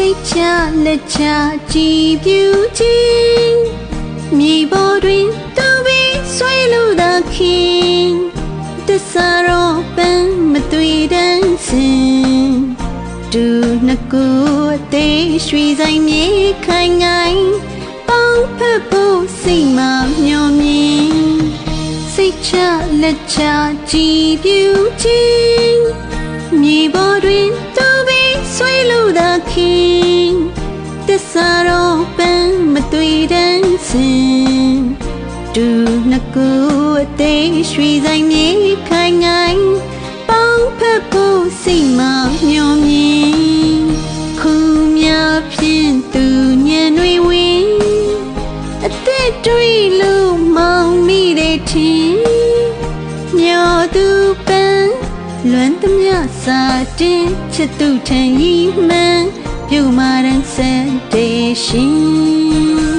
စိတ်ချလက်ချကြည်ပြူခြင်းမြေပေါ်တွင်သူပြီးဆွေးလို့သာခင်တစ္ဆာရောပန်းမသွေတန်းစင်တူနှစ်ခုအသေးရွှေဆိုင်မြေခိုင်ငိုင်းပေါင်းဖက်ဖို့စိတ်မမျှော်မြင်စိတ်ချလက်ချကြည်ပြူခြင်းမြေပေါ်တွင်သူပြီးဆွေးလို့သာခင်တစ္ဆာရောပန်းမသွေတန်းစင်တူနှစ်ခုအသေးရွှေဆိုင်မြေခိုင်ငိုင်းပေါင်းဖက်ဖို့စိတ်မမျှော်မြင်ခုများဖြင့်သူညံတွေဝင်အသက်တွေလို့မောင်မိတဲ့ထင်မျောသူပန်းလွမ်းသမျှစာတင်ချစ်သူထန်ရီမှန်ပြုမာရန်စံတေရှင်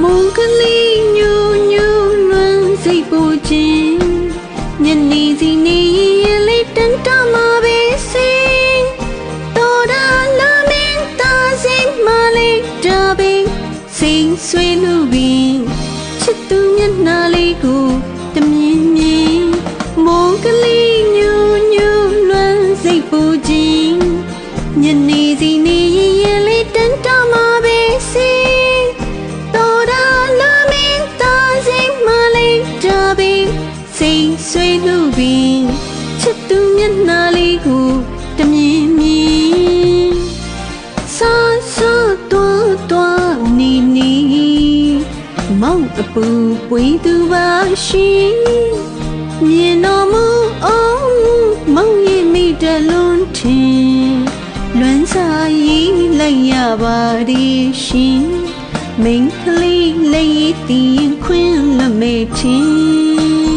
မုန်ကလေးညူညူလွမ်းစိတ်ပူခြင်းညနေစီနေရင်လေးတန်တမပဲစင်တော်တာလာမင်းတာစိတ်မလေးတာပဲစိတ်ဆွေးလို့ပြီးချစ်သူမျက်နှာလေးကိုတမြင်မြင်မုန်ကလေးညူညူလွမ်းစိတ်ပူခြင်းညနေစီနေရင်လေးတန်တမပဲစင်တော်တာလာမင်းတာစိတ်မလေးတာပဲစိတ်ဆွေးလို့ပြီးချစ်သူမျက်နှာလေးကိုတမြင်မြင်ဆာဆာတွားတွားနီနီမောင်အပူပွေသူပါရှင်မြင်တော်မူအောင်မောင်ရဲ့မိတလုံးထင်လွမ်းစာရေးလိုက်ရပါသည်ရှင်မိန်ကလေးလေးတည်ခွင်းလမဲချင်း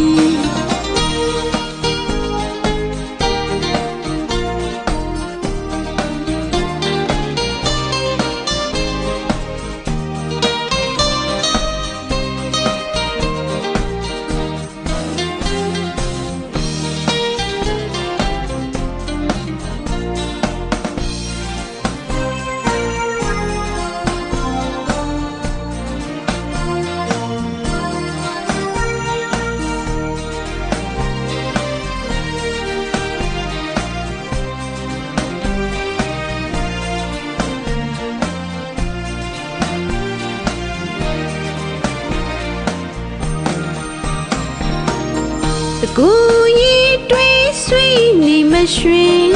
ကိုရီတွေးဆွေးနေမရွှင်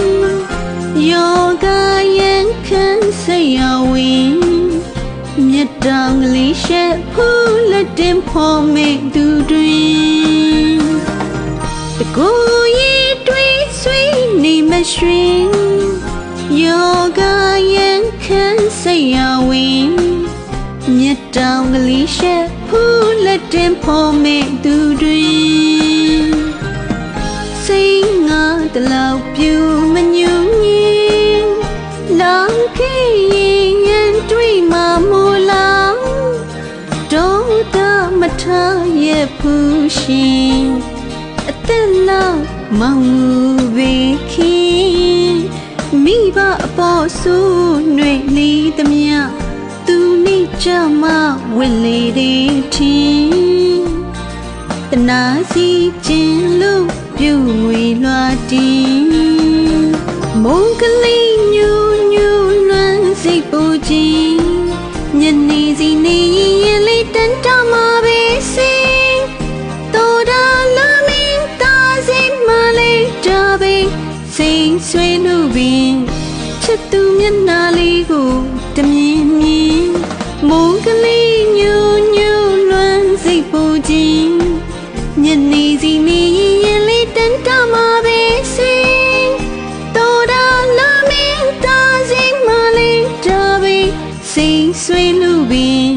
ယောဂရန်ခံစိတ်ရဝင်မြတ်တောင်လေးရှက်ဖူးလက်တင်ဖို့မေသူတွင်ကိုရီတွေးဆွေးနေမရွှင်ယောဂရန်ခံစိတ်ရဝင်မြတ်တောင်လေးရှက်ဖူးလက်တင်ဖို့မေသူတွင်စိတ်ငါတလောက်ပြူမညူညင်လောင်ခေရင်ရန်တွေ့မှာမို့လားတော့တာမထားရဲ့ဖူးရှင်အသက်လောက်မောင်မူပေခင်မိဘအပေါ်စုຫນွေလေးသမျှသူနေကြမှာဝစ်လေတဲ့ထင်တနာစီခြင်းလို့ပြုငွေလွှာတင်မုန်ကလေးညူညူလွမ်းစိတ်ပူခြင်းညနေစီနေရင်လေးတန်တမပဲစင်တော်တာလာမင်းတာစိတ်မလေးတာပဲစိတ်ဆွေးလို့ပြီးချစ်သူမျက်နှာလေးကိုတမြင်မြင်မုန်ကလေးညူညူလွမ်းစိတ်ပူခြင်းညနေစီနေရင်လေးတန်တမပဲစင်တော်တာလာမင်းတာစိတ်မလေးတာပဲစိတ်ဆွေးလို့ပြီး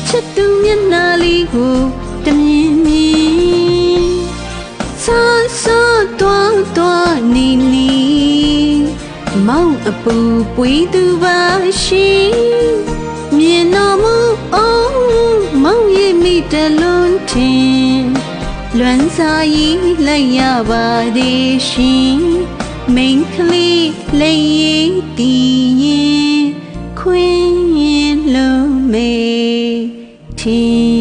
ချစ်သူမျက်နှာလေးကိုတမြင်မြင်ဆာဆာတွားတွားနီနီမောင်အပူပွေသူပါရှင်မြင်တော်မူအောင်မောင်ရဲ့မိတလုံးထင်လွမ်းစာရေးလိုက်ရပါသည်ရှင်မိန်ကလေးလေးတည်ရင် ခွင်းလုံးမေထင်